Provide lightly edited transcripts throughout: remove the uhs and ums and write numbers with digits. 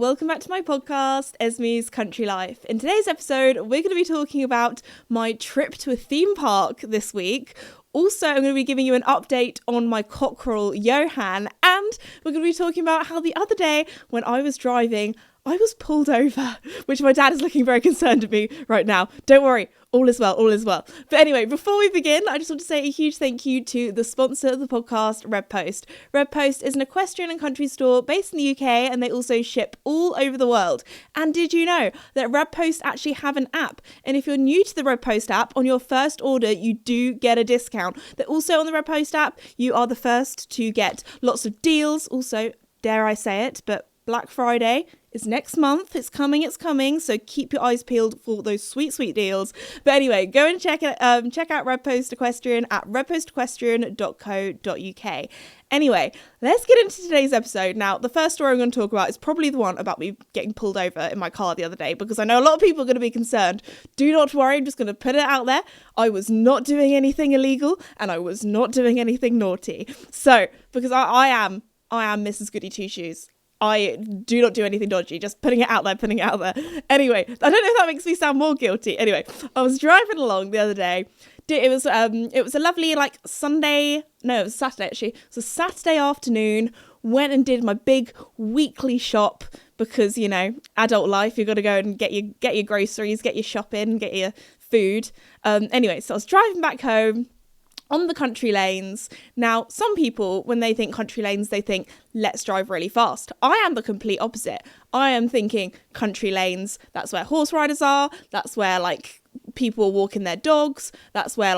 welcome back to my podcast, Esme's Country Life. In today's episode, we're going to be talking about my trip to a theme park this week. Also, I'm going to be giving you an update on my cockerel, Johan, and we're going to be talking about how the other day when I was driving, I was pulled over, which my dad is looking very concerned at me right now. Don't worry, all is well, all is well. But anyway, before we begin, I just want to say a huge thank you to the sponsor of the podcast, Red Post. Red Post is an equestrian and country store based in the UK, and they also ship all over the world. And did you know that Red Post actually have an app? And if you're new to the Red Post app, on your first order, you do get a discount. They're also on the Red Post app, you are the first to get lots of deals. Also, dare I say it, but Black Friday is next month. It's coming. So keep your eyes peeled for those sweet deals. But anyway, go and check out Red Post Equestrian at redpostequestrian.co.uk. Anyway, let's get into today's episode. Now, the first story I'm going to talk about is probably the one about me getting pulled over in my car the other day, because I know a lot of people are going to be concerned. Do not worry, I'm just going to put it out there. I was not doing anything illegal and I was not doing anything naughty. So, because I am Mrs. Goody Two Shoes. I do not do anything dodgy, just putting it out there. Anyway, I don't know if that makes me sound more guilty. Anyway, I was driving along the other day. It was a lovely Saturday actually. It was a Saturday afternoon. Went and did my big weekly shop because, you know, adult life, you've got to go and get your groceries, get your shopping, get your food. Anyway, so I was driving back home on the country lanes. Now, some people, when they think country lanes, they think, let's drive really fast. I am the complete opposite. I am thinking country lanes, that's where horse riders are. That's where, people are walking their dogs. That's where,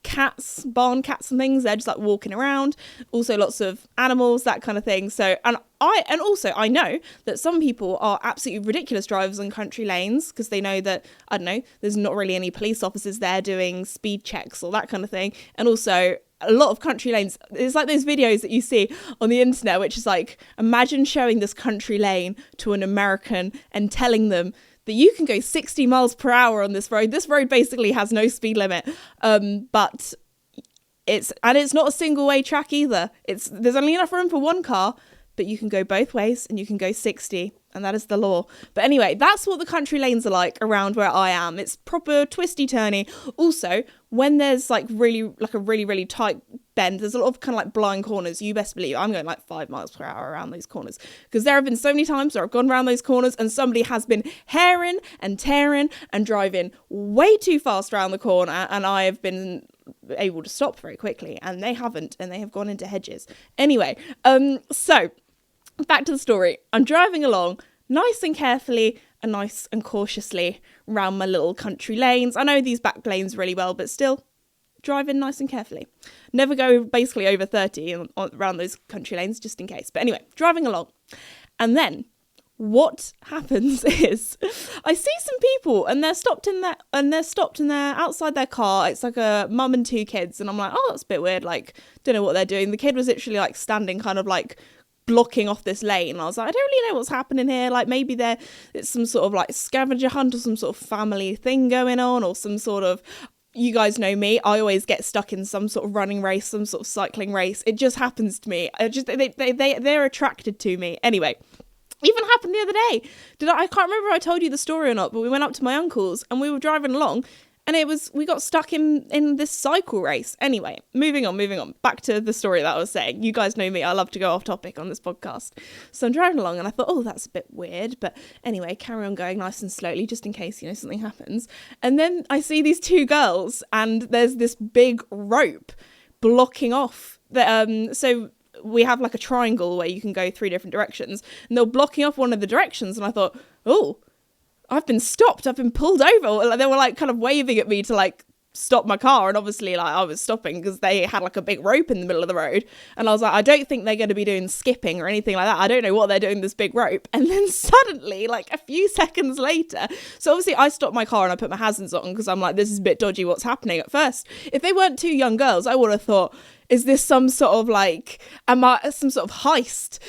cats, barn cats and things, they're just, walking around. Also, lots of animals, that kind of thing. So, I know that some people are absolutely ridiculous drivers on country lanes because they know that, I don't know, there's not really any police officers there doing speed checks or that kind of thing. And also, a lot of country lanes, it's like those videos that you see on the internet, which is imagine showing this country lane to an American and telling them that you can go 60 miles per hour on this road. This road basically has no speed limit, but it's not a single way track either. There's only enough room for one car, but you can go both ways and you can go 60, and that is the law. But anyway, that's what the country lanes are like around where I am. It's proper twisty turny. Also, when there's a really tight bend, there's a lot of kind of blind corners. You best believe I'm going 5 miles per hour around those corners, because there have been so many times where I've gone around those corners and somebody has been herring and tearing and driving way too fast around the corner, and I have been able to stop very quickly, and they haven't, and they have gone into hedges. Anyway, so back to the story. I'm driving along nice and carefully and nice and cautiously around my little country lanes. I know these back lanes really well, but still driving nice and carefully. Never go basically over 30 around those country lanes, just in case. But anyway, driving along. And then what happens is I see some people and they're stopped in there outside their car. It's a mum and two kids. And I'm like, oh, that's a bit weird. Don't know what they're doing. The kid was literally standing kind of blocking off this lane. I was like, I don't really know what's happening here. Maybe it's some sort of scavenger hunt or some sort of family thing going on, or some sort of, you guys know me, I always get stuck in some sort of running race, some sort of cycling race. It just happens to me. They're attracted to me. Anyway, even happened the other day. I can't remember if I told you the story or not, but we went up to my uncle's and we were driving along, and we got stuck in this cycle race. Anyway, moving on. Back to the story that I was saying. You guys know me. I love to go off topic on this podcast. So I'm driving along and I thought, oh, that's a bit weird. But anyway, carry on going nice and slowly just in case, something happens. And then I see these two girls and there's this big rope blocking off. So we have a triangle where you can go 3 different directions. And they're blocking off one of the directions. And I thought, oh, I've been stopped. I've been pulled over. They were kind of waving at me to stop my car, and obviously I was stopping because they had a big rope in the middle of the road, and I was like, I don't think they're going to be doing skipping or anything like that. I don't know what they're doing, this big rope. And then suddenly, a few seconds later, so obviously I stopped my car and I put my hazards on because I'm like, this is a bit dodgy, what's happening. At first, if they weren't 2 young girls, I would have thought, is this some sort of am I some sort of heist?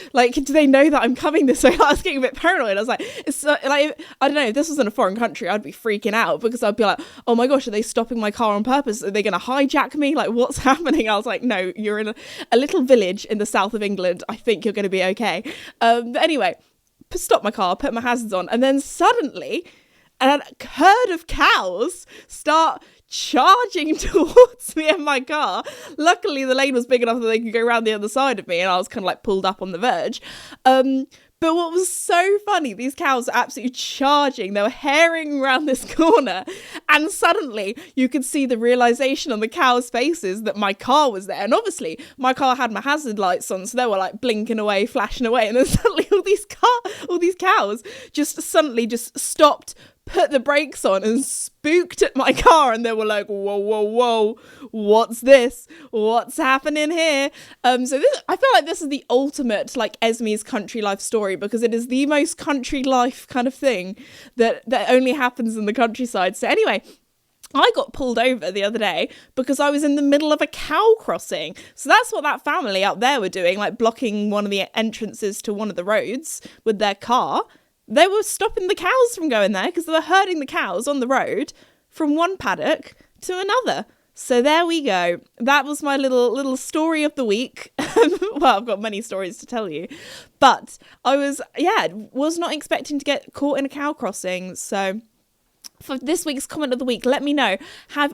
Do they know that I'm coming this way? I was getting a bit paranoid. I was like, I don't know, if this was in a foreign country, I'd be freaking out because I'd be like, oh my gosh, are they stopping my car on purpose? Are they going to hijack me? What's happening? I was like, no, you're in a little village in the south of England. I think you're going to be okay. But anyway, stop my car, put my hazards on, and then suddenly a herd of cows start charging towards me and my car. Luckily, the lane was big enough that they could go around the other side of me, and I was kind of like pulled up on the verge. But what was so funny, these cows were absolutely charging. They were herring around this corner, and suddenly you could see the realization on the cows' faces that my car was there. And obviously, my car had my hazard lights on, so they were like blinking away, flashing away. And then suddenly all these cows just suddenly just stopped, put the brakes on and spooked at my car, and they were like, whoa, what's this? What's happening here? So this, I feel like this is the ultimate like Esme's country life story, because it is the most country life kind of thing that only happens in the countryside. So anyway, I got pulled over the other day because I was in the middle of a cow crossing. So that's what that family out there were doing, like blocking one of the entrances to one of the roads with their car. They were stopping the cows from going there because they were herding the cows on the road from one paddock to another. So there we go. That was my little story of the week. Well, I've got many stories to tell you. But I was not expecting to get caught in a cow crossing. So for this week's comment of the week, let me know,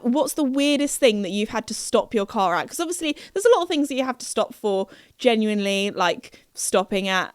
what's the weirdest thing that you've had to stop your car at? Because obviously there's a lot of things that you have to stop for genuinely, like stopping at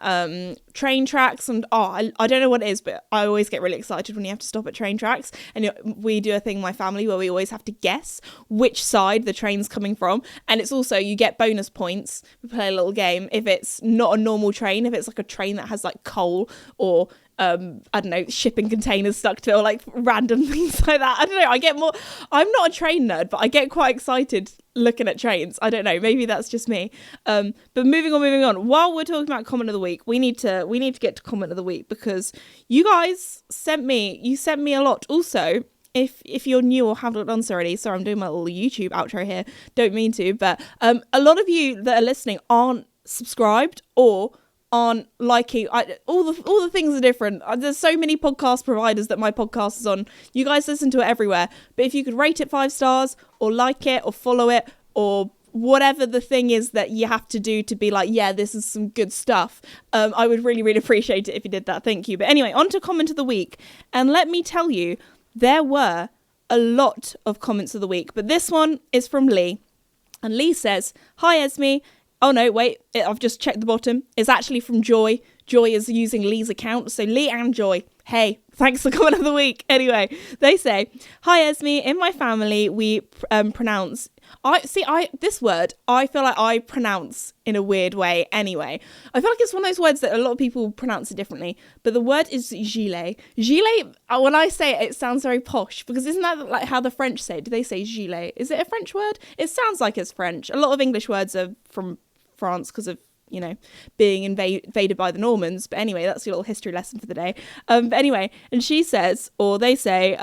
train tracks, and I don't know what it is, but I always get really excited when you have to stop at train tracks. And we do a thing in my family where we always have to guess which side the train's coming from, and it's also, you get bonus points. We play a little game if it's not a normal train, if it's like a train that has like coal or I don't know, shipping containers stuck to it, or like random things like that. I don't know, I'm not a train nerd, but I get quite excited looking at trains. I don't know, maybe that's just me. But moving on, while we're talking about comment of the week, we need to get to comment of the week, because you guys sent me a lot. Also, if you're new or haven't done so already, sorry, I'm doing my little YouTube outro here, don't mean to, but a lot of you that are listening aren't subscribed or aren't liking. All the things are different. There's so many podcast providers that my podcast is on. You guys listen to it everywhere, but if you could rate it 5 stars or like it or follow it or whatever the thing is that you have to do to be like, yeah, this is some good stuff, I would really, really appreciate it if you did that. Thank you. But anyway, on to comment of the week, and let me tell you, there were a lot of comments of the week, but this one is from Lee, and Lee says, "Hi Esme." Oh no, wait, I've just checked the bottom. It's actually from Joy. Joy is using Lee's account. So Lee and Joy, hey, thanks for comment of the week. Anyway, they say, "Hi Esme, in my family we pronounce..." This word, I feel like I pronounce in a weird way anyway. I feel like it's one of those words that a lot of people pronounce it differently. But the word is gilet. Gilet, when I say it, it sounds very posh. Because isn't that like how the French say it? Do they say gilet? Is it a French word? It sounds like it's French. A lot of English words are from France because of, you know, being invaded by the Normans. But anyway, that's your little history lesson for the day. But anyway, and she says, or they say,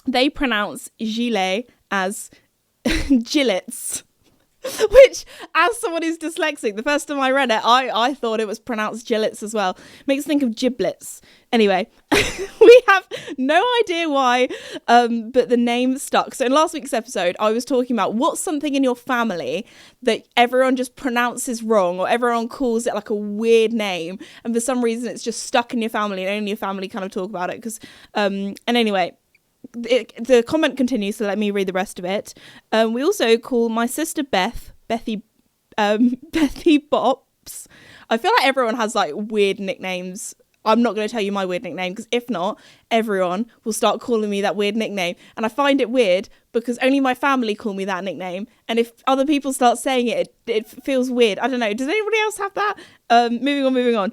they pronounce gilet as gillets, which, as someone who's dyslexic, the first time I read it, I thought it was pronounced gillets as well. Makes me think of giblets. Anyway, we have no idea why, but the name stuck. So in last week's episode, I was talking about what's something in your family that everyone just pronounces wrong, or everyone calls it like a weird name, and for some reason it's just stuck in your family, and only your family kind of talk about it. Because and anyway, the comment continues, so let me read the rest of it. We also call my sister Bethy Bops. I feel like everyone has like weird nicknames. I'm not going to tell you my weird nickname, because if not, everyone will start calling me that weird nickname. And I find it weird because only my family call me that nickname. And if other people start saying it, it feels weird. I don't know. Does anybody else have that? Moving on.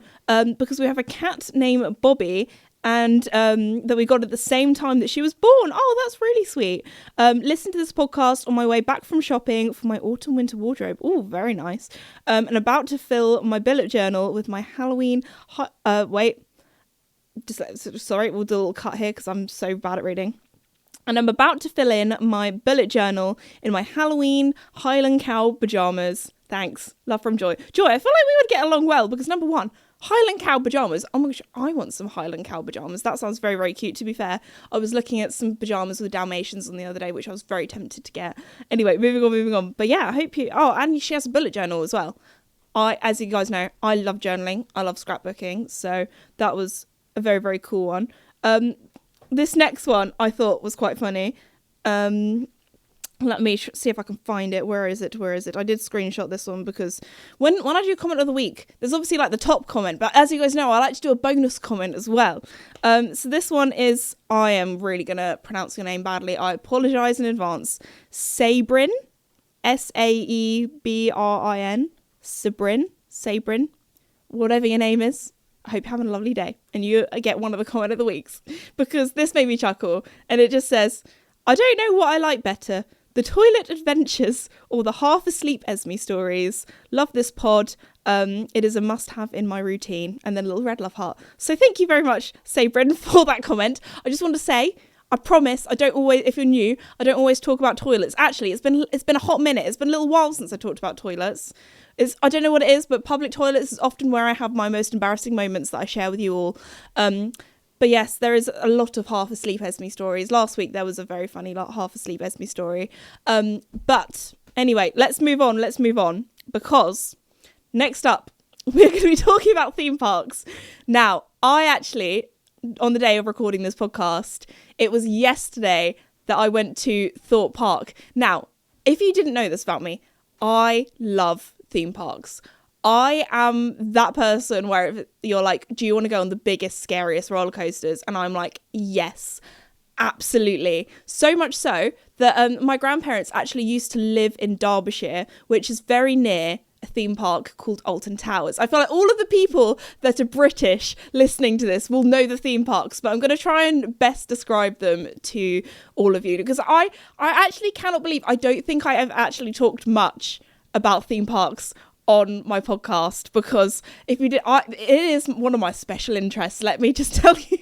Because we have a cat named Bobby, and that we got at the same time that she was born. Oh, that's really sweet. Listen to this podcast on my way back from shopping for my autumn winter wardrobe. Oh, very nice. And about to fill my bullet journal with my Halloween sorry, we'll do a little cut here because I'm so bad at reading. And I'm about to fill in my bullet journal in my Halloween Highland Cow pajamas. Thanks. Love from Joy. Joy, I feel like we would get along well because, number one, Highland Cow pajamas. Oh my gosh, I want some Highland Cow pajamas. That sounds very, very cute, to be fair. I was looking at some pajamas with Dalmatians on the other day, which I was very tempted to get. Anyway, moving on. But yeah, I hope you... Oh, and she has a bullet journal as well. as you guys know, I love journaling. I love scrapbooking. So that was a very, very cool one. This next one I thought was quite funny. Let me see if I can find it. Where is it? I did screenshot this one because when I do comment of the week, there's obviously like the top comment, but as you guys know, I like to do a bonus comment as well. So this one is, I am really going to pronounce your name badly. I apologise in advance. Sabrin. Saebrin. Sabrin. Whatever your name is. I hope you're having a lovely day. And you get one of the comment of the weeks. Because this made me chuckle. And it just says, I don't know what I like better. The toilet adventures or the half asleep Esme stories. Love this pod. It is a must have in my routine. And then a little red love heart. So thank you very much, Sabrin, for that comment. I just want to say, I promise I don't always, if you're new, I don't always talk about toilets. Actually, it's been a hot minute. It's been a little while since I talked about toilets. I don't know what it is, but public toilets is often where I have my most embarrassing moments that I share with you all. But yes, there is a lot of half asleep Esme stories. Last week there was a very funny half asleep Esme story. But anyway, let's move on because next up we're going to be talking about theme parks. Now, I actually, on the day of recording this podcast, it was yesterday that I went to Thorpe Park. Now, if you didn't know this about me, I love theme parks. I am that person where you're like, do you want to go on the biggest, scariest roller coasters? And I'm like, yes, absolutely. So much so that my grandparents actually used to live in Derbyshire, which is very near a theme park called Alton Towers. I feel like all of the people that are British listening to this will know the theme parks, but I'm going to try and best describe them to all of you because I actually cannot believe I don't think I have actually talked much about theme parks on my podcast, because if you did, it is one of my special interests, let me just tell you.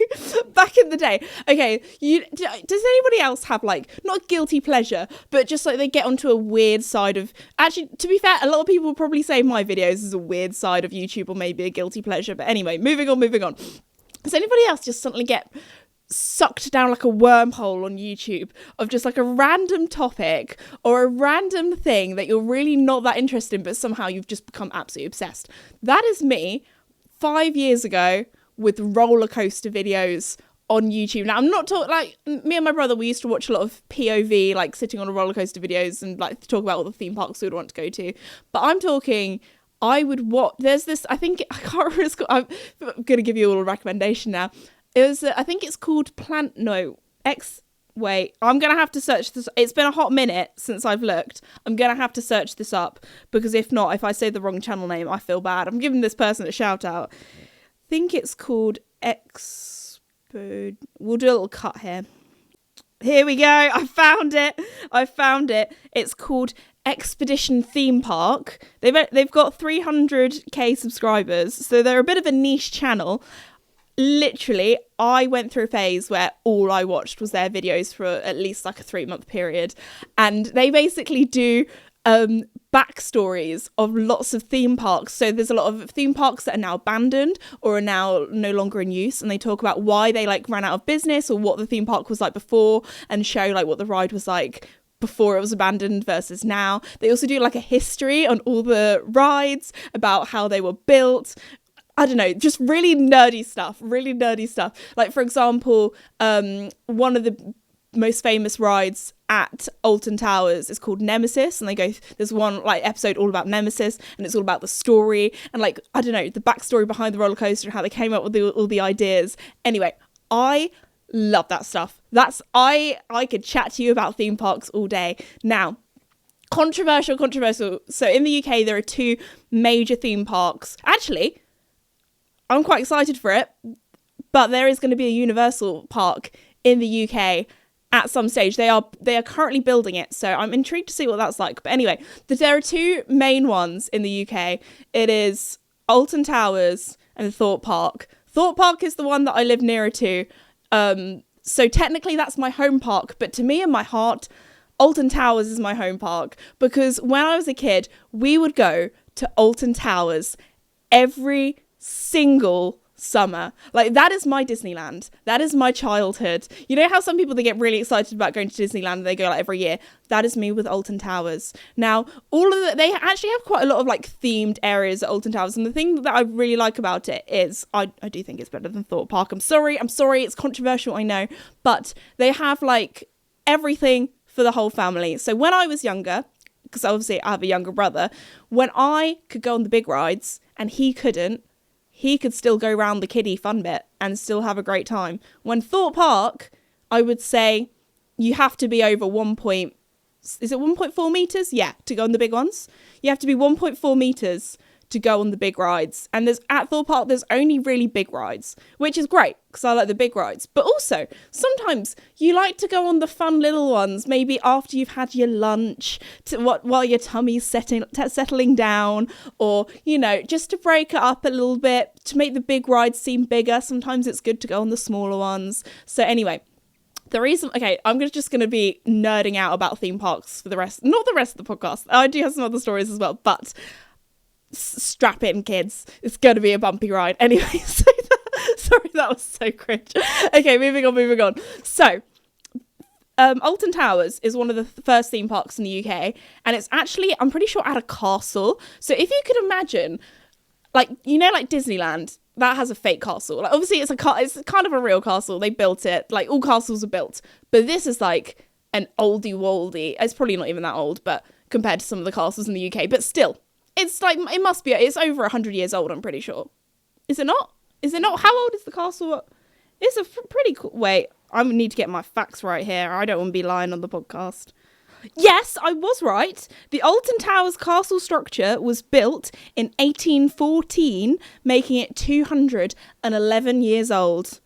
Back in the day, okay, does anybody else have like, not a guilty pleasure, but just like they get onto a weird side of, actually, to be fair, a lot of people will probably say my videos is a weird side of YouTube or maybe a guilty pleasure, but anyway, moving on. Does anybody else just suddenly get sucked down like a wormhole on YouTube of just like a random topic or a random thing that you're really not that interested in, but somehow you've just become absolutely obsessed? That is me 5 years ago with roller coaster videos on YouTube. Now, I'm not talking like me and my brother, we used to watch a lot of POV, like sitting on a roller coaster videos and like talk about all the theme parks we would want to go to. But I'm talking, I would watch, there's this, I can't remember what it's called. I'm going to give you all a recommendation now. It was, I think it's called I'm going to have to search this. It's been a hot minute since I've looked. I'm going to have to search this up because if not, if I say the wrong channel name, I feel bad. I'm giving this person a shout out. I think it's called We'll do a little cut here. Here we go. I found it. It's called Expedition Theme Park. They've got 300k subscribers, so they're a bit of a niche channel. Literally, I went through a phase where all I watched was their videos for at least like a 3-month period. And they basically do backstories of lots of theme parks. So there's a lot of theme parks that are now abandoned or are now no longer in use. And they talk about why they like ran out of business or what the theme park was like before and show like what the ride was like before it was abandoned versus now. They also do like a history on all the rides, about how they were built. I don't know, just really nerdy stuff. Like, for example, one of the most famous rides at Alton Towers is called Nemesis, and there's one like episode all about Nemesis, and it's all about the story and like, I don't know, the backstory behind the roller coaster and how they came up with all the ideas. Anyway, I love that stuff. I could chat to you about theme parks all day. Now, controversial. So in the UK, there are 2 major theme parks. Actually, I'm quite excited for it, but there is going to be a Universal park in the UK at some stage. They are currently building it, so I'm intrigued to see what that's like. But anyway, there are 2 main ones in the UK. It is Alton Towers and Thorpe Park. Thorpe Park is the one that I live nearer to, so technically that's my home park, but to me in my heart, Alton Towers is my home park, because when I was a kid, we would go to Alton Towers every single summer. Like, that is my Disneyland. That is my childhood. You know how some people, they get really excited about going to Disneyland and they go like every year? That is me with Alton Towers. Now, they actually have quite a lot of like themed areas at Alton Towers, and the thing that I really like about it is I do think it's better than Thorpe Park. I'm sorry, it's controversial, I know, but they have like everything for the whole family. So when I was younger, because obviously I have a younger brother, when I could go on the big rides and he couldn't, he could still go round the kiddie fun bit and still have a great time. When Thorpe Park, I would say you have to be over 1.4 meters? Yeah, to go on the big ones. You have to be 1.4 meters to go on the big rides. And at Thorpe Park, there's only really big rides, which is great because I like the big rides. But also, sometimes you like to go on the fun little ones, maybe after you've had your lunch, while your tummy's settling down, or, you know, just to break it up a little bit, to make the big rides seem bigger. Sometimes it's good to go on the smaller ones. So anyway, I'm just going to be nerding out about theme parks for not the rest of the podcast. I do have some other stories as well, but strap in, kids. It's going to be a bumpy ride. Anyway, sorry, that was so cringe. Okay, moving on. So, Alton Towers is one of the first theme parks in the UK, and it's actually, I'm pretty sure, at a castle. So if you could imagine, like, you know, like Disneyland, that has a fake castle. Like, obviously, it's kind of a real castle. They built it. Like, all castles are built. But this is like an oldie-woldy. It's probably not even that old, but compared to some of the castles in the UK. But still, it's like, it's over 100 years old, I'm pretty sure. Is it not? How old is the castle? It's a pretty cool... Wait, I need to get my facts right here. I don't want to be lying on the podcast. Yes, I was right. The Alton Towers castle structure was built in 1814, making it 211 years old.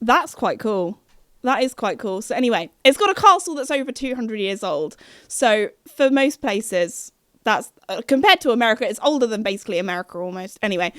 That's quite cool. That is quite cool. So anyway, it's got a castle that's over 200 years old. So for most places, that's compared to America, it's older than basically America almost. Anyway,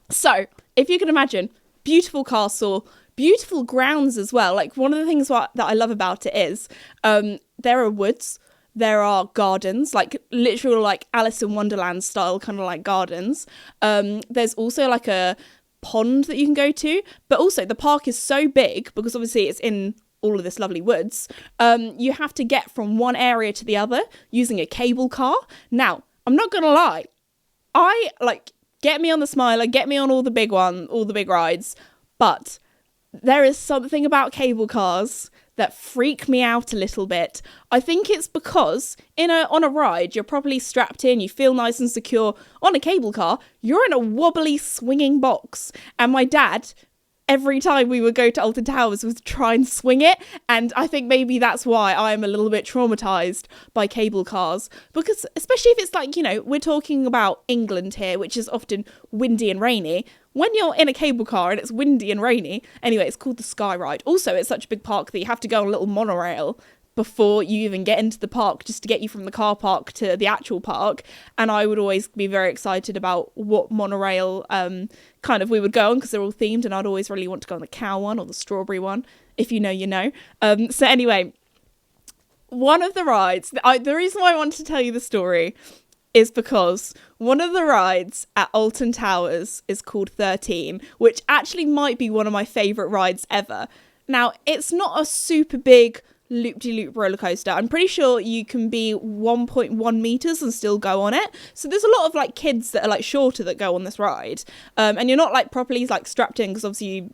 so if you can imagine, beautiful castle, beautiful grounds as well. Like, one of the things that I love about it is there are woods, there are gardens, like literal like Alice in Wonderland style kind of like gardens. There's also like a pond that you can go to, but also the park is so big because obviously it's in all of this lovely woods. You have to get from one area to the other using a cable car. Now, I'm not gonna lie, get me on the Smiler, get me on all the big rides, but there is something about cable cars that freak me out a little bit. I think it's because on a ride, you're properly strapped in, you feel nice and secure. On a cable car, you're in a wobbly swinging box. And my dad, every time we would go to Alton Towers, was try and swing it. And I think maybe that's why I'm a little bit traumatized by cable cars. Because especially if it's like, you know, we're talking about England here, which is often windy and rainy. When you're in a cable car and it's windy and rainy, anyway, it's called the Sky Ride. Also, it's such a big park that you have to go on a little monorail before you even get into the park, just to get you from the car park to the actual park. And I would always be very excited about what monorail kind of we would go on, because they're all themed, and I'd always really want to go on the cow one or the strawberry one. If you know, you know. So anyway, one of the rides, the reason why I wanted to tell you the story is because one of the rides at Alton Towers is called 13, which actually might be one of my favourite rides ever. Now, it's not a super big loop-de-loop roller coaster. I'm pretty sure you can be 1.1 meters and still go on it. So there's a lot of like kids that are like shorter that go on this ride. And you're not like properly like strapped in, because obviously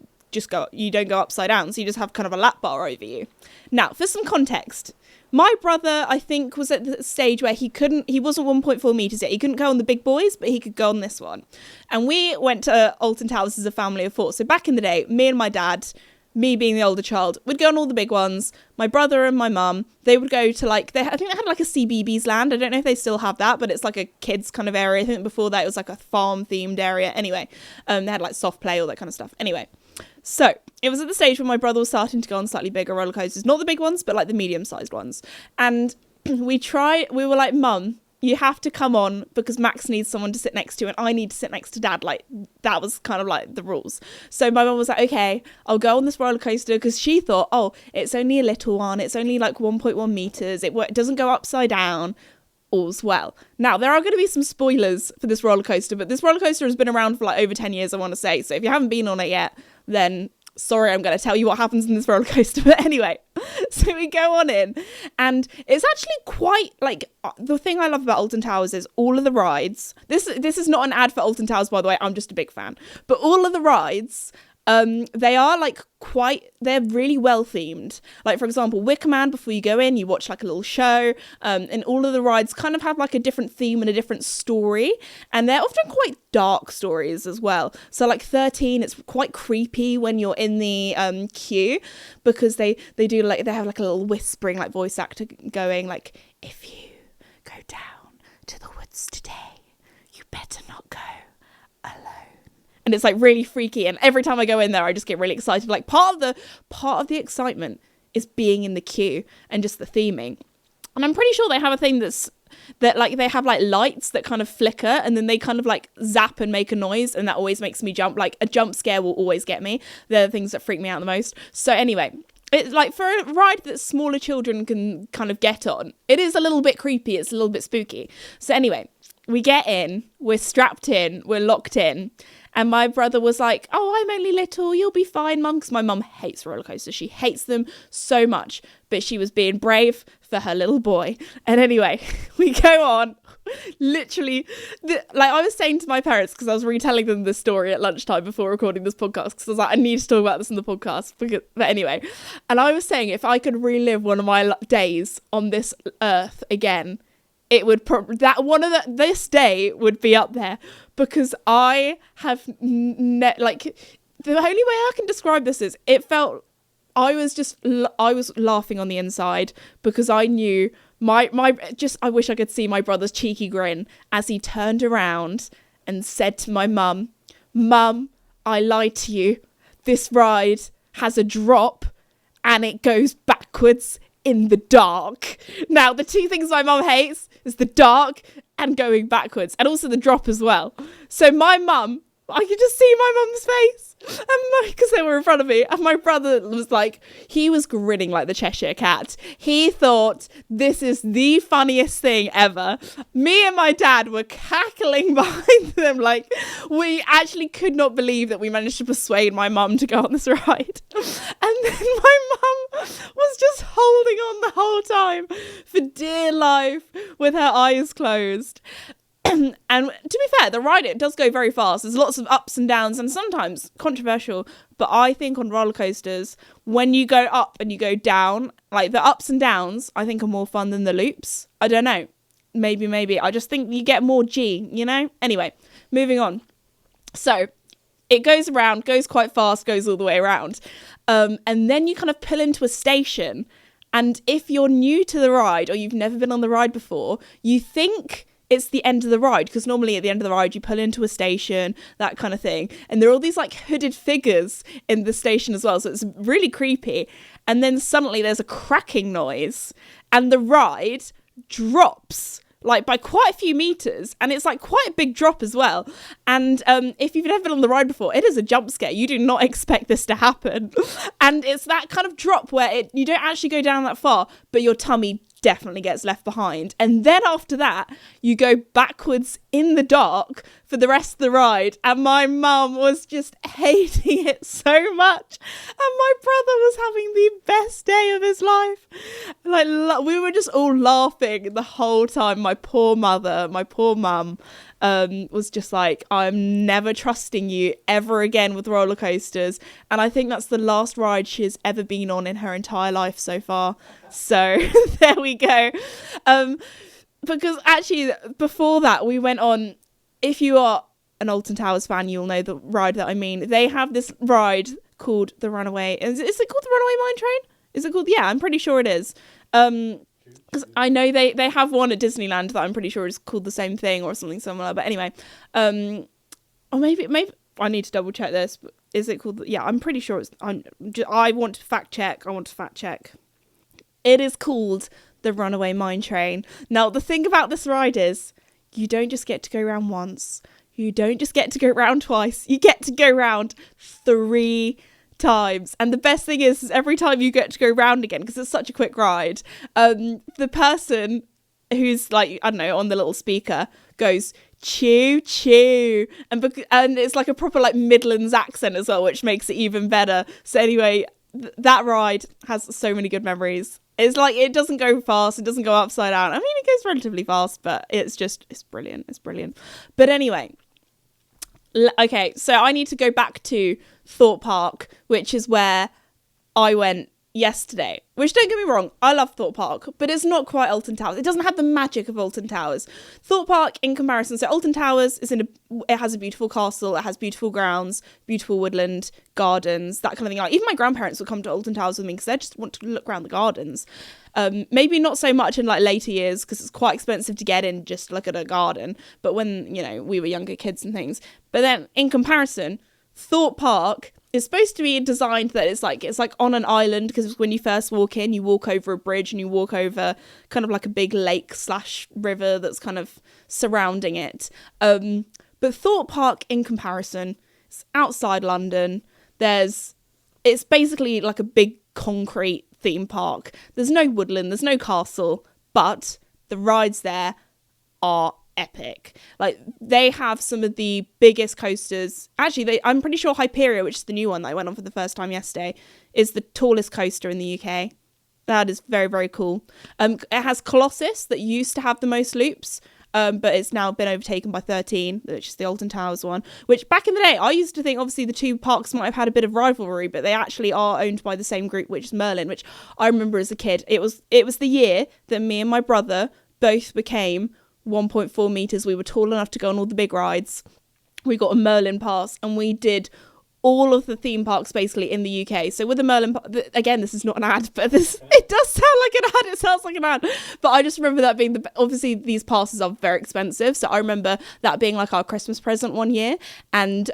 you don't go upside down. So you just have kind of a lap bar over you. Now, for some context, my brother, I think, was at the stage where he wasn't 1.4 meters yet. He couldn't go on the big boys, but he could go on this one. And we went to Alton Towers as a family of 4. So back in the day, me and my dad, me being the older child, would go on all the big ones. My brother and my mum, they would go to I think they had like a CBeebies land. I don't know if they still have that, but it's like a kids kind of area. I think before that it was like a farm themed area. Anyway, they had like soft play, all that kind of stuff. Anyway, so it was at the stage when my brother was starting to go on slightly bigger roller coasters, not the big ones, but like the medium sized ones. And we were like, Mum, you have to come on, because Max needs someone to sit next to and I need to sit next to Dad. Like, that was kind of like the rules. So my mum was like, okay, I'll go on this roller coaster, because she thought, oh, it's only a little one. It's only like 1.1 meters. It doesn't go upside down. all's well. Now, there are going to be some spoilers for this roller coaster, but this roller coaster has been around for like over 10 years, I want to say. So if you haven't been on it yet, then sorry, I'm going to tell you what happens in this roller coaster. But anyway, so we go on in, and it's actually quite like, the thing I love about Alton Towers is all of the rides. This is not an ad for Alton Towers, by the way. I'm just a big fan. But all of the rides, they are like they're really well themed. Like, for example, Wicker Man, before you go in, you watch like a little show, and all of the rides kind of have like a different theme and a different story, and they're often quite dark stories as well. So like 13, it's quite creepy when you're in the queue, because they do like, they have like a little whispering like voice actor going like, if you go down to the woods today, you better not go alone. And it's like really freaky, and every time I go in there I just get really excited. Like, part of the excitement is being in the queue and just the theming. And I'm pretty sure they have a thing that like, they have like lights that kind of flicker, and then they kind of like zap and make a noise, and that always makes me jump. Like, a jump scare will always get me. They're the things that freak me out the most. So anyway, it's like, for a ride that smaller children can kind of get on, it is a little bit creepy, it's a little bit spooky. So anyway, we get in, we're strapped in, we're locked in. And my brother was like, oh, I'm only little, you'll be fine, Mum. Because my mum hates roller coasters. She hates them so much. But she was being brave for her little boy. And anyway, we go on. Literally, like, I was saying to my parents, because I was retelling them this story at lunchtime before recording this podcast, because I was like, I need to talk about this in the podcast. But anyway, and I was saying, if I could relive one of my days on this earth again, it would this day would be up there, because I have like, the only way I can describe this is, it felt, I was laughing on the inside, because I knew I wish I could see my brother's cheeky grin as he turned around and said to my mum, I lied to you. This ride has a drop and it goes backwards in the dark. Now, the two things my mum hates is the dark and going backwards, and also the drop as well. So my mum, I could just see my mum's face, and because they were in front of me, and my brother was like, he was grinning like the Cheshire Cat. He thought, this is the funniest thing ever. Me and my dad were cackling behind them, like, we actually could not believe that we managed to persuade my mum to go on this ride. And then my mum was just holding on the whole time for dear life with her eyes closed. And to be fair, the ride, it does go very fast. There's lots of ups and downs, and sometimes controversial, but I think on roller coasters, when you go up and you go down, like, the ups and downs, I think are more fun than the loops. I don't know. Maybe. I just think you get more G, you know? Anyway, moving on. So, it goes around, goes quite fast, goes all the way around. And then you kind of pull into a station, and if you're new to the ride, or you've never been on the ride before, you think it's the end of the ride, because normally at the end of the ride you pull into a station, that kind of thing, and there are all these like hooded figures in the station as well, so it's really creepy. And then suddenly there's a cracking noise, and the ride drops like by quite a few meters, and it's like quite a big drop as well. And if you've never been on the ride before, it is a jump scare. You do not expect this to happen. And it's that kind of drop where you don't actually go down that far, but your tummy definitely gets left behind. And then after that, you go backwards in the dark for the rest of the ride. And my mum was just hating it so much. And my brother was having the best day of his life. Like, we were just all laughing the whole time. My poor mother, my poor mum, was just like, I'm never trusting you ever again with roller coasters. And I think that's the last ride she's ever been on in her entire life so far. So there we go. Because actually before that we went on, if you are an Alton Towers fan, you'll know the ride that I mean. They have this ride called the Runaway. Is it called the Runaway Mine Train? Is it called? Yeah, I'm pretty sure it is. Because I know they have one at Disneyland that I'm pretty sure is called the same thing or something similar. But anyway, or maybe I need to double check this. But is it called? Yeah, I'm pretty sure it's. I want to fact check. It is called the Runaway Mine Train. Now, the thing about this ride is, you don't just get to go round once. You don't just get to go round twice. You get to go round 3 times. And the best thing is every time you get to go round again, because it's such a quick ride, the person who's like, I don't know, on the little speaker goes, choo choo, and it's like a proper like Midlands accent as well, which makes it even better. So anyway, that ride has so many good memories. It's like, it doesn't go fast, it doesn't go upside down. I mean, it goes relatively fast, but it's brilliant. But anyway, okay, so I need to go back to Thorpe Park, which is where I went yesterday, which, don't get me wrong, I love Thorpe Park, but it's not quite Alton Towers. It doesn't have the magic of Alton Towers. Thorpe Park, in comparison, so Alton Towers it has a beautiful castle, it has beautiful grounds, beautiful woodland, gardens, that kind of thing. Like, even my grandparents would come to Alton Towers with me because they just want to look around the gardens. Maybe not so much in like later years because it's quite expensive to get in just to look at a garden, but when, you know, we were younger kids and things. But then in comparison, Thorpe Park is supposed to be designed that it's like on an island, because when you first walk in, you walk over a bridge and you walk over kind of like a big lake / river that's kind of surrounding it. But Thorpe Park, in comparison, it's outside London. It's basically like a big concrete theme park. There's no woodland, there's no castle, but the rides there are epic. Like, they have some of the biggest coasters. Actually, I'm pretty sure Hyperia, which is the new one that I went on for the first time yesterday, is the tallest coaster in the UK. That is very, very cool. It has Colossus, that used to have the most loops, but it's now been overtaken by 13, which is the Alton Towers one, which back in the day, I used to think obviously the two parks might have had a bit of rivalry, but they actually are owned by the same group, which is Merlin, which I remember as a kid. It was the year that me and my brother both became 1.4 meters. We were tall enough to go on all the big rides. We got a Merlin pass and we did all of the theme parks basically in the UK. So with the Merlin, again, this is not an ad, but it does sound like an ad. It sounds like an ad. But I just remember that being obviously these passes are very expensive. So I remember that being like our Christmas present one year. And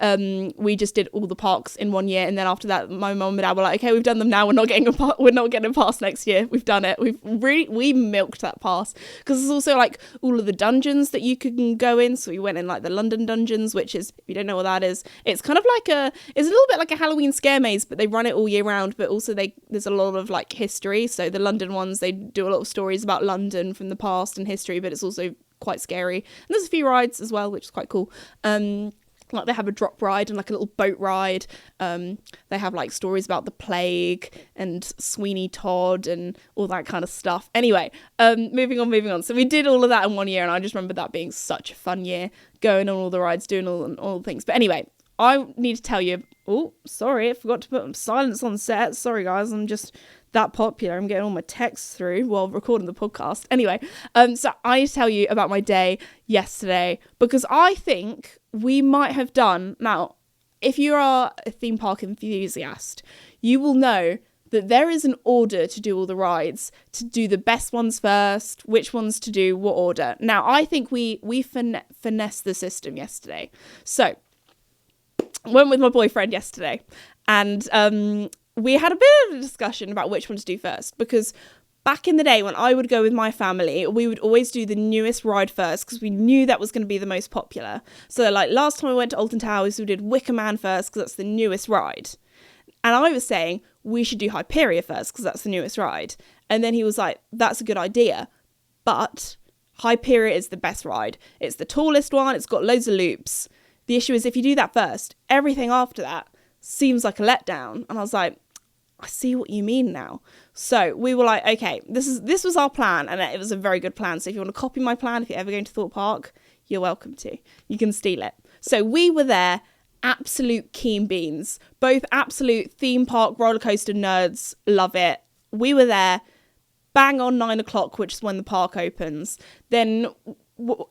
we just did all the parks in one year. And then after that, my mum and dad were like, okay, we've done them now. We're not getting a pass next year. We've done it. We milked that pass, because there's also like all of the dungeons that you can go in. So we went in like the London dungeons, which is, if you don't know what that is, it's kind of like it's a little bit like a Halloween scare maze, but they run it all year round. But also there's a lot of like history. So the London ones, they do a lot of stories about London from the past and history, but it's also quite scary. And there's a few rides as well, which is quite cool. Like, they have a drop ride and like a little boat ride. They have like stories about the plague and Sweeney Todd and all that kind of stuff. Anyway, moving on. So we did all of that in one year, and I just remember that being such a fun year, going on all the rides, doing all the things. But anyway, I need to tell you. Oh, sorry, I forgot to put silence on set. Sorry, guys, I'm just that popular. I'm getting all my texts through while recording the podcast. Anyway, so I need to tell you about my day yesterday, because I think we might have done. Now, if you are a theme park enthusiast, you will know that there is an order to do all the rides, to do the best ones first, which ones to do, what order. Now, I think we finessed the system yesterday. So, went with my boyfriend yesterday, and we had a bit of a discussion about which one to do first, because back in the day when I would go with my family, we would always do the newest ride first, because we knew that was going to be the most popular. So like last time I went to Alton Towers, we did Wicker Man first, because that's the newest ride. And I was saying we should do Hyperia first, because that's the newest ride. And then he was like, that's a good idea, but Hyperia is the best ride. It's the tallest one, it's got loads of loops. The issue is, if you do that first, everything after that seems like a letdown. And I was like, I see what you mean now. So we were like, okay, this was our plan, and it was a very good plan. So if you want to copy my plan, if you're ever going to Thorpe Park, you're welcome to. You can steal it. So we were there, absolute keen beans, both absolute theme park roller coaster nerds, love it. We were there, bang on 9 o'clock, which is when the park opens. Then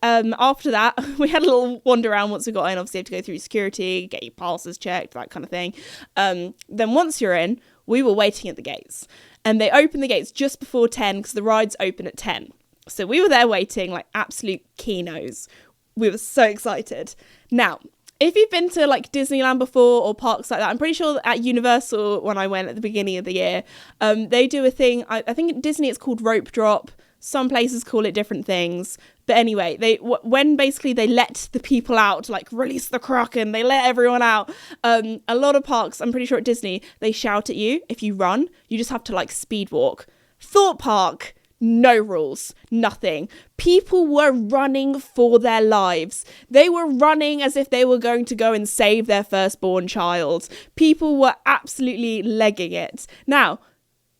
after that, we had a little wander around once we got in. Obviously, you have to go through security, get your passes checked, that kind of thing. Then once you're in, we were waiting at the gates, and they opened the gates just before 10 because the rides open at 10. So we were there waiting like absolute keynos. We were so excited. Now, if you've been to like Disneyland before or parks like that, I'm pretty sure at Universal, when I went at the beginning of the year, they do a thing. I think at Disney it's called rope drop. Some places call it different things. But anyway, when basically they let the people out, like release the Kraken, they let everyone out. A lot of parks, I'm pretty sure at Disney, they shout at you if you run. You just have to like speed walk. Thorpe Park, No rules, nothing. People were running for their lives. They were running as if they were going to go and save their firstborn child. People were absolutely legging it. Now,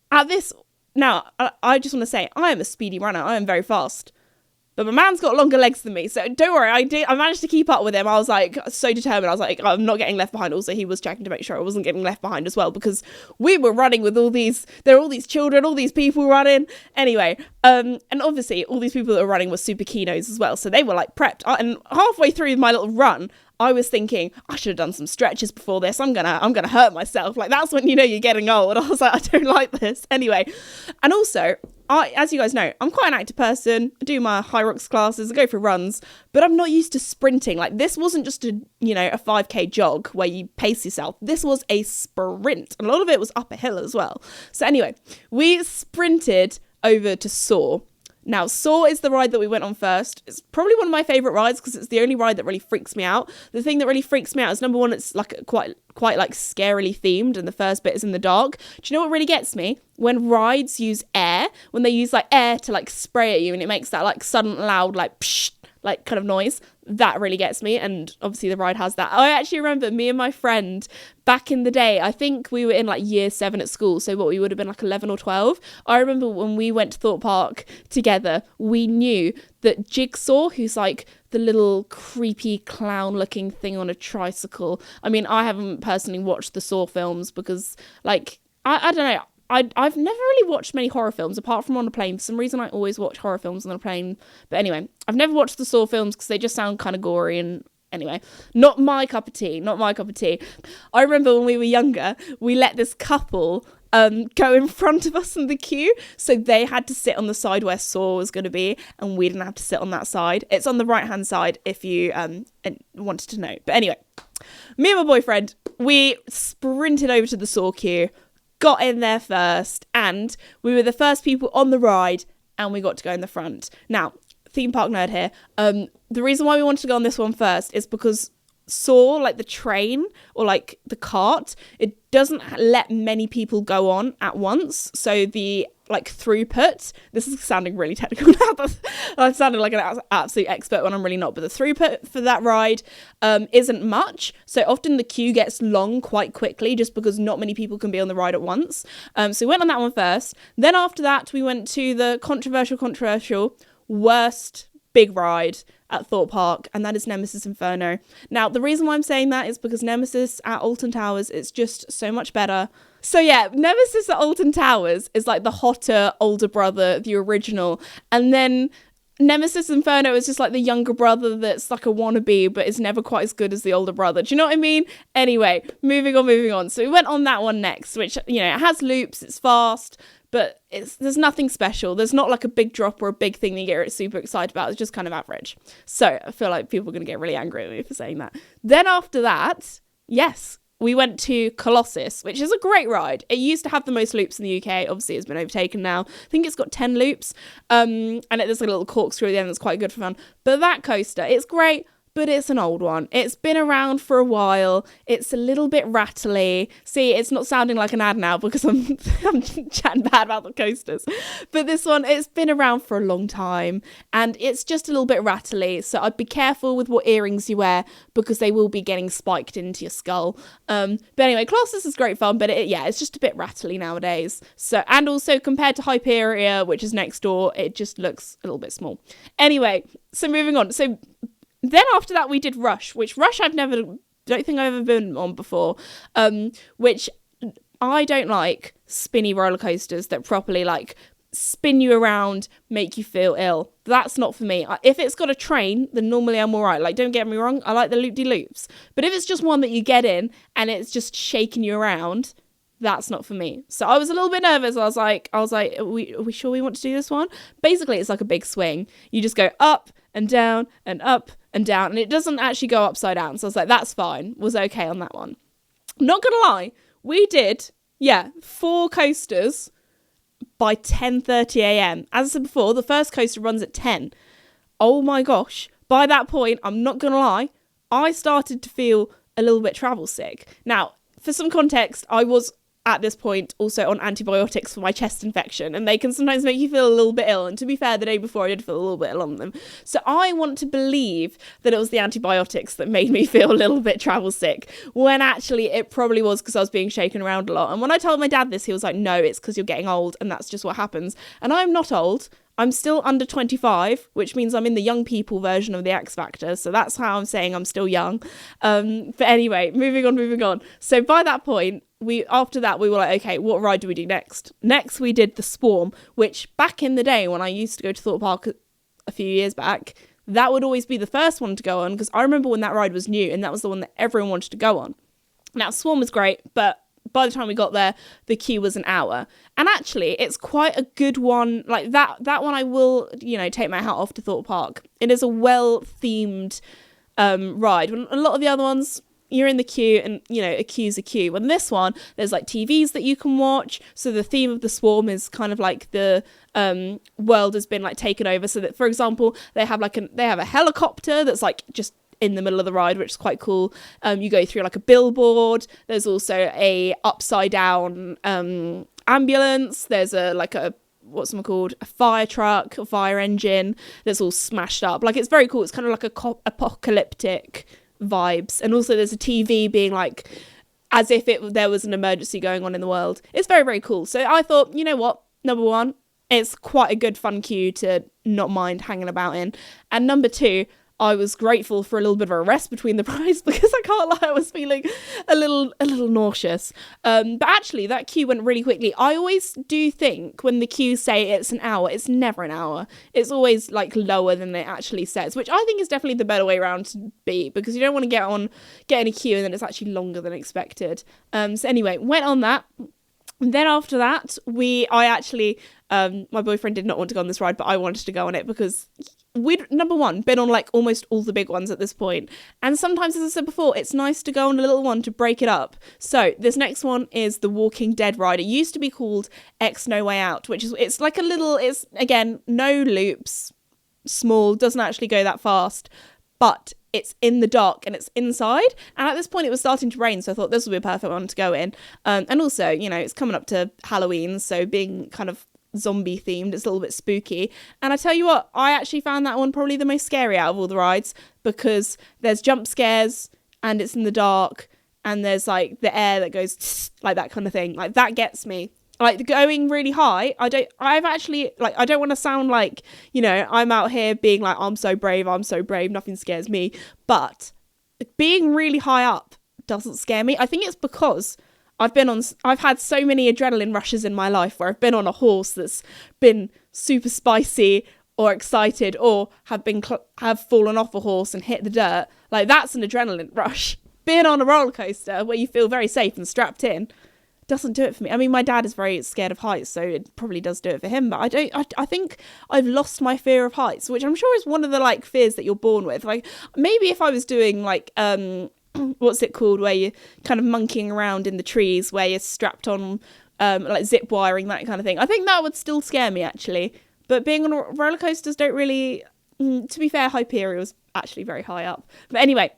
I just want to say, I am a speedy runner. I am very fast. But my man's got longer legs than me, so don't worry, I managed to keep up with him. I was like so determined. I was like, I'm not getting left behind. Also, he was checking to make sure I wasn't getting left behind as well, because we were running with there are all these children, all these people running. Anyway, and obviously all these people that were running were super kenos as well, so they were like prepped. And halfway through my little run, I was thinking, I should have done some stretches before this. I'm gonna hurt myself. Like, that's when you know you're getting old. I was like, I don't like this. Anyway, and also, as you guys know, I'm quite an active person. I do my high rocks classes, I go for runs, but I'm not used to sprinting. Like, this wasn't just a 5k jog where you pace yourself. This was a sprint. And a lot of it was up a hill as well. So anyway, we sprinted over to Saw. Now, Saw is the ride that we went on first. It's probably one of my favourite rides because it's the only ride that really freaks me out. The thing that really freaks me out is, number one, it's like quite like scarily themed, and the first bit is in the dark. Do you know what really gets me? When rides use air, when they use like air to like spray at you and it makes that like sudden loud like psh, like kind of noise. That really gets me, and obviously the ride has that. I actually remember me and my friend back in the day, I think we were in like year 7 at school, so we would have been like 11 or 12. I remember when we went to Thorpe Park together, we knew that Jigsaw, who's like the little creepy clown looking thing on a tricycle. I mean, I haven't personally watched the Saw films because like, I don't know, I've never really watched many horror films apart from on a plane. For some reason, I always watch horror films on a plane. But anyway, I've never watched the Saw films because they just sound kind of gory. And anyway, not my cup of tea. I remember when we were younger, we let this couple go in front of us in the queue. So they had to sit on the side where Saw was going to be, and we didn't have to sit on that side. It's on the right-hand side if you wanted to know. But anyway, me and my boyfriend, we sprinted over to the Saw queue, got in there first, and we were the first people on the ride, and we got to go in the front. Now, theme park nerd here. The reason why we wanted to go on this one first is because Saw, like the train or like the cart, it doesn't let many people go on at once. So the like throughput, this is sounding really technical now, I sounded like an absolute expert when I'm really not, but the throughput for that ride isn't much. So often the queue gets long quite quickly just because not many people can be on the ride at once. So we went on that one first. Then after that, we went to the controversial worst big ride at Thorpe Park, and that is Nemesis Inferno. Now, the reason why I'm saying that is because Nemesis at Alton Towers is just so much better. So yeah, Nemesis at Alton Towers is like the hotter older brother, the original, and then Nemesis Inferno is just like the younger brother that's like a wannabe but is never quite as good as the older brother. Do you know what I mean? Anyway, moving on. So we went on that one next, which, it has loops, it's fast, but there's nothing special. There's not like a big drop or a big thing that you get super excited about. It's just kind of average. So I feel like people are going to get really angry at me for saying that. Then after that, yes, we went to Colossus, which is a great ride. It used to have the most loops in the UK. Obviously, it's been overtaken now. I think it's got 10 loops. And there's a little corkscrew at the end that's quite good for fun. But that coaster, it's great, but it's an old one. It's been around for a while. It's a little bit rattly. See, it's not sounding like an ad now because I'm chatting bad about the coasters. But this one, it's been around for a long time and it's just a little bit rattly. So I'd be careful with what earrings you wear because they will be getting spiked into your skull. But anyway, Colossus is great fun, but it's just a bit rattly nowadays. So, and also compared to Hyperia, which is next door, it just looks a little bit small. Anyway, so moving on. So then after that, we did Rush, which Rush don't think I've ever been on before, which I don't like spinny roller coasters that properly like spin you around, make you feel ill. That's not for me. If it's got a train, then normally I'm all right. Like, don't get me wrong, I like the loop-de-loops. But if it's just one that you get in and it's just shaking you around, that's not for me. So I was a little bit nervous. I was like, are we sure we want to do this one? Basically, it's like a big swing. You just go up and down and up and down, and it doesn't actually go upside down. So I was like, that's fine. Was okay on that one. Not gonna lie, we did, 4 coasters by 10:30 a.m. As I said before, the first coaster runs at 10. Oh my gosh. By that point, I'm not gonna lie, I started to feel a little bit travel sick. Now, for some context, I was at this point also on antibiotics for my chest infection, and they can sometimes make you feel a little bit ill. And to be fair, the day before I did feel a little bit ill on them. So I want to believe that it was the antibiotics that made me feel a little bit travel sick, when actually it probably was because I was being shaken around a lot. And when I told my dad this, he was like, no, it's because you're getting old and that's just what happens. And I'm not old. I'm still under 25, which means I'm in the young people version of the X Factor. So that's how I'm saying I'm still young. But anyway, moving on. So by that point, after that, we were like, okay, what ride do we do next? Next, we did the Swarm, which back in the day when I used to go to Thorpe Park a few years back, that would always be the first one to go on, because I remember when that ride was new and that was the one that everyone wanted to go on. Now, Swarm was great, but by the time we got there, the queue was an hour. And actually, it's quite a good one. Like that one, I will, take my hat off to Thorpe Park. It is a well-themed ride. When a lot of the other ones, you're in the queue and, a queue's a queue. When this one, there's like TVs that you can watch. So the theme of the Swarm is kind of like the world has been like taken over. So that, for example, they have a helicopter that's like just in the middle of the ride, which is quite cool. You go through like a billboard. There's also a upside down ambulance. There's a fire truck, a fire engine that's all smashed up. Like, it's very cool. It's kind of like a apocalyptic vibes. And also there's a TV being like as if there was an emergency going on in the world. It's very, very cool. So I thought, you know what, number one, it's quite a good fun queue to not mind hanging about in. And number two, I was grateful for a little bit of a rest between the rides, because I can't lie, I was feeling a little nauseous. But actually, that queue went really quickly. I always do think when the queues say it's an hour, it's never an hour. It's always like lower than it actually says, which I think is definitely the better way around to be, because you don't want to get in a queue and then it's actually longer than expected. So anyway, went on that. Then after that, my boyfriend did not want to go on this ride, but I wanted to go on it because we'd, number one, been on like almost all the big ones at this point. And sometimes, as I said before, it's nice to go on a little one to break it up. So this next one is the Walking Dead ride. It used to be called X No Way Out, it's like it's again, no loops, small, doesn't actually go that fast, but it's in the dark and it's inside. And at this point it was starting to rain, so I thought this would be a perfect one to go in. And also, it's coming up to Halloween, so being kind of zombie themed, it's a little bit spooky. And I tell you what, I actually found that one probably the most scary out of all the rides, because there's jump scares and it's in the dark and there's like the air that goes tss, like that kind of thing. Like, that gets me. Like, going really high, I don't want to sound like, I'm out here being like, I'm so brave, nothing scares me. But being really high up doesn't scare me. I think it's because I've had so many adrenaline rushes in my life where I've been on a horse that's been super spicy or excited, or have fallen off a horse and hit the dirt. Like, that's an adrenaline rush. Being on a roller coaster where you feel very safe and strapped in doesn't do it for me. I mean, my dad is very scared of heights, so it probably does do it for him, but I think I've lost my fear of heights, which I'm sure is one of the like fears that you're born with. Like, maybe if I was doing like what's it called, where you're kind of monkeying around in the trees, where you're strapped on like zip wiring, that kind of thing, I think that would still scare me actually. But being on roller coasters don't really, to be fair, Hyperia was actually very high up. But anyway,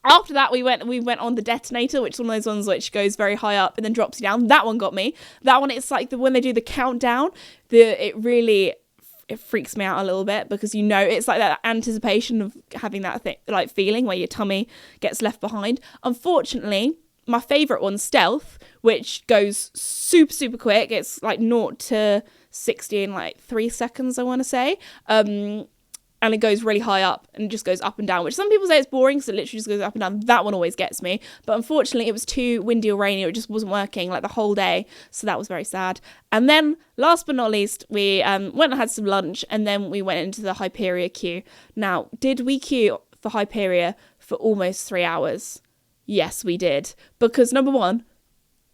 after that, we went on the Detonator, which is one of those ones which goes very high up and then drops you down. That one got me. That one, it's like when they do the countdown, it freaks me out a little bit, because it's like that anticipation of having that like feeling where your tummy gets left behind. Unfortunately, my favourite one's Stealth, which goes super, super quick. It's like 0 to 60 in like 3 seconds, I want to say. And it goes really high up and just goes up and down, which some people say it's boring because it literally just goes up and down. That one always gets me. But unfortunately, it was too windy or rainy. It just wasn't working like the whole day. So that was very sad. And then last but not least, we went and had some lunch, and then we went into the Hyperia queue. Now, did we queue for Hyperia for almost 3 hours? Yes, we did. Because number one,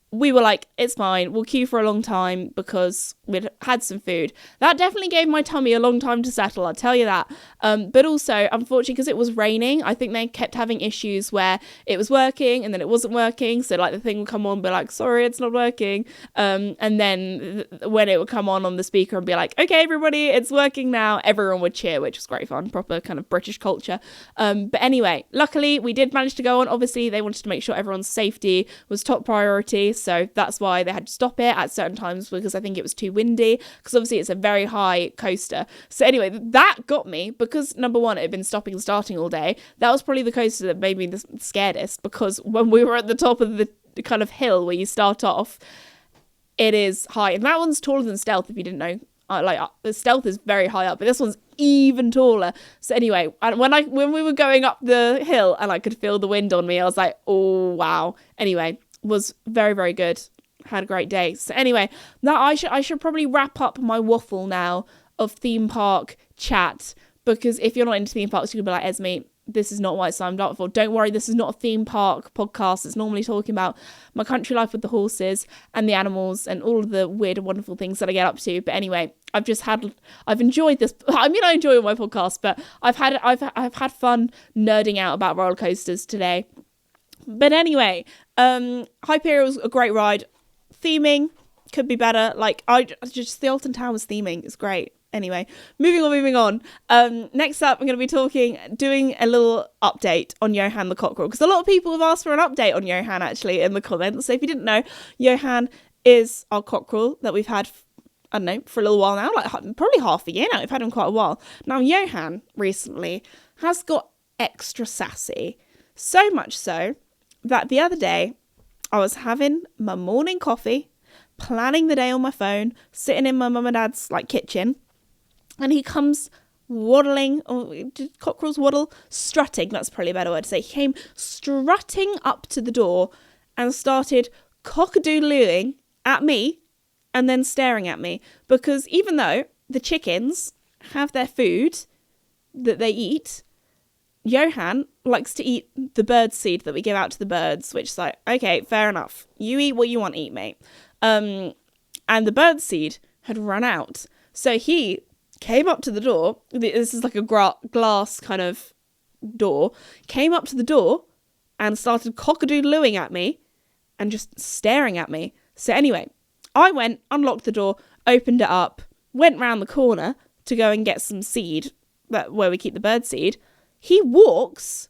we were like, it's fine, we'll queue for a long time because we'd had some food. That definitely gave my tummy a long time to settle, I'll tell you that. But also, unfortunately, because it was raining, I think they kept having issues where it was working and then it wasn't working. So like the thing would come on and be like, sorry, it's not working. And then when it would come on the speaker and be like, okay, everybody, it's working now, everyone would cheer, which was great fun, proper kind of British culture. But anyway, luckily we did manage to go on. Obviously, they wanted to make sure everyone's safety was top priority. so that's why they had to stop it at certain times, because I think it was too windy, because obviously it's a very high coaster. So anyway, that got me, because number one, it had been stopping and starting all day. That was probably the coaster that made me the scaredest, because when we were at the top of the kind of hill where you start off, it is high, and that one's taller than Stealth, if you didn't know. The Stealth is very high up, but this one's even taller. So anyway, when we were going up the hill and I could feel the wind on me, I was like, oh wow. Anyway, was very, very good. Had a great day. So anyway, now I should probably wrap up my waffle now of theme park chat, because if you're not into theme parks, you can be like, Esme, this is not what I signed up for. Don't worry, this is not a theme park podcast. It's normally talking about my country life with the horses and the animals and all of the weird and wonderful things that I get up to. But anyway, I've enjoyed this. I mean, I enjoy all my podcasts, but I've had fun nerding out about roller coasters today. But anyway, Hyperion was a great ride. Theming could be better. The Alton Towers theming is great. Anyway, moving on. Next up, I'm going to be doing a little update on Johan the cockerel, because a lot of people have asked for an update on Johan actually in the comments. So if you didn't know, Johan is our cockerel that we've had, I don't know, for a little while now, probably half a year now. We've had him quite a while. Now, Johan recently has got extra sassy, so much so that the other day I was having my morning coffee, planning the day on my phone, sitting in my mum and dad's kitchen. And he comes waddling, or did cockerels waddle? Strutting, that's probably a better word to say. He came strutting up to the door and started cock-a-doodle-ooing at me and then staring at me. Because even though the chickens have their food that they eat, Johan likes to eat the bird seed that we give out to the birds, which is like, okay, fair enough. You eat what you want to eat, mate. And the bird seed had run out. So he came up to the door. This is like a glass kind of door. Came up to the door and started cock-a-doodle-ooing at me and just staring at me. So anyway, I went, unlocked the door, opened it up, went round the corner to go and get some seed, where we keep the bird seed. He walks,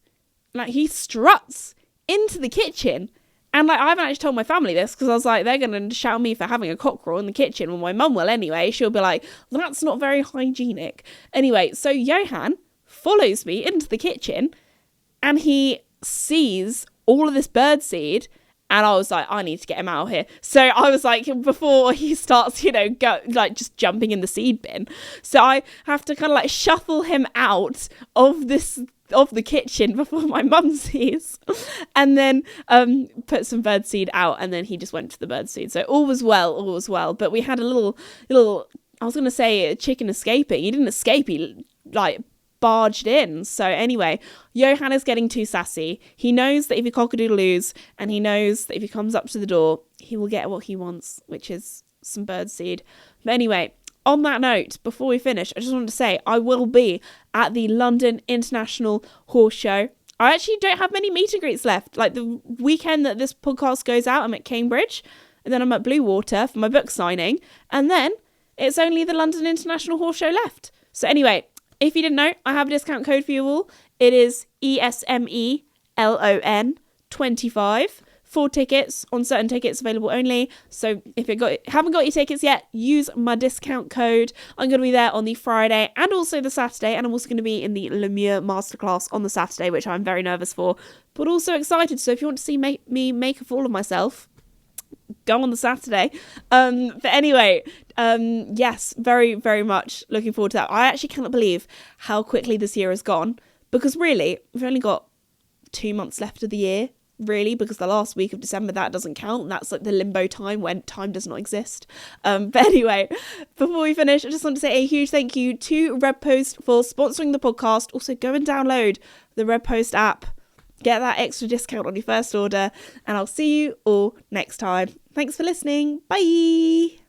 he struts into the kitchen. And I haven't actually told my family this, because I was like, they're going to shout me for having a cockerel in the kitchen. Well, my mum will anyway. She'll be like, that's not very hygienic. Anyway, so Johan follows me into the kitchen and he sees all of this bird seed. And I was like, I need to get him out of here. So I was like, before he starts, just jumping in the seed bin. So I have to kind of shuffle him out of the kitchen before my mum sees, and then put some bird seed out, and then he just went to the bird seed. So all was well. But we had a little I was going to say a chicken escaping. He didn't escape, he barged in. So anyway, Johan is getting too sassy. He knows that if he cock-a-doodle-oos, and he knows that if he comes up to the door, he will get what he wants, which is some bird seed. But anyway, on that note, before we finish, I just wanted to say I will be at the London International Horse Show. I actually don't have many meet and greets left. The weekend that this podcast goes out, I'm at Cambridge, and then I'm at Bluewater for my book signing, and then it's only the London International Horse Show left. So anyway, if you didn't know, I have a discount code for you all. It is ESMELON25. 4 tickets on certain tickets available only. So if you haven't got your tickets yet, use my discount code. I'm going to be there on the Friday and also the Saturday, and I'm also going to be in the Lemure Masterclass on the Saturday, which I'm very nervous for, but also excited. So if you want to see me make a fool of myself, go on the Saturday. But anyway, yes, very, very much looking forward to that. I actually cannot believe how quickly this year has gone, because really, we've only got 2 months left of the year. Really, because the last week of December, that doesn't count. That's the limbo time when time does not exist. But anyway, before we finish, I just want to say a huge thank you to Red Post for sponsoring the podcast. Also, go and download the Red Post app. Get that extra discount on your first order. And I'll see you all next time. Thanks for listening. Bye.